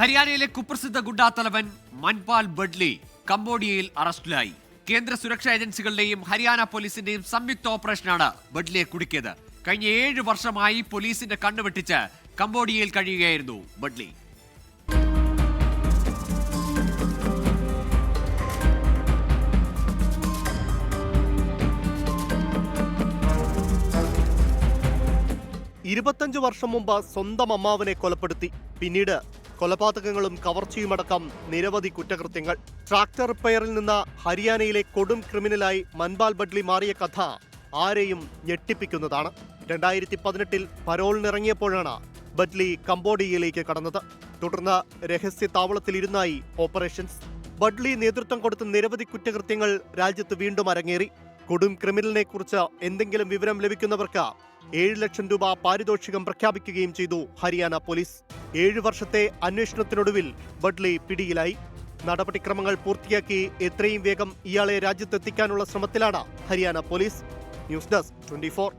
ഹരിയാനയിലെ കുപ്രസിദ്ധ ഗുണ്ടാത്തലവൻ മൻപാൽ ബഡ്ലി കംബോഡിയയിൽ അറസ്റ്റിലായി. കേന്ദ്ര സുരക്ഷാ ഏജൻസികളുടെയും ഹരിയാന പോലീസിന്റെയും സംയുക്ത ഓപ്പറേഷനാണ് ബഡ്ലിയെ കുടുക്കിയത്. കഴിഞ്ഞ 7 വർഷമായി പോലീസിന്റെ കണ്ണുവെട്ടിച്ച് കംബോഡിയയിൽ കഴിയുകയായിരുന്നു ബഡ്ലി. ഇരുപത്തഞ്ച് വർഷം മുമ്പ് സ്വന്തം അമ്മാവനെ കൊലപ്പെടുത്തി. പിന്നീട് കൊലപാതകങ്ങളും കവർച്ചയുമടക്കം നിരവധി കുറ്റകൃത്യങ്ങൾ. ട്രാക്ടർ റിപ്പയറിൽ നിന്ന് ഹരിയാനയിലെ കൊടും ക്രിമിനലായി മൻപാൽ ബഡ്ലി മാറിയ കഥ ആരെയും ഞെട്ടിപ്പിക്കുന്നതാണ്. 2018 പരോളിനിറങ്ങിയപ്പോഴാണ് ബഡ്ലി കംബോഡിയയിലേക്ക് കടന്നത്. തുടർന്ന് രഹസ്യ താവളത്തിലിരുന്നായി ഓപ്പറേഷൻസ്. ബഡ്ലി നേതൃത്വം കൊടുത്ത നിരവധി കുറ്റകൃത്യങ്ങൾ രാജ്യത്ത് വീണ്ടും അരങ്ങേറി. കൊടും ക്രിമിനലിനെ കുറിച്ച് എന്തെങ്കിലും വിവരം ലഭിക്കുന്നവർക്ക് 7 ലക്ഷം രൂപ പാരിതോഷികം പ്രഖ്യാപിക്കുകയും ചെയ്തു ഹരിയാന പോലീസ്. 7 വർഷത്തെ അന്വേഷണത്തിനൊടുവിൽ ബഡ്ലി പിടിയിലായി. നടപടിക്രമങ്ങൾ പൂർത്തിയാക്കി എത്രയും വേഗം ഇയാളെ രാജ്യത്തെത്തിക്കാനുള്ള ശ്രമത്തിലാണ് ഹരിയാന പോലീസ്. News desk 24.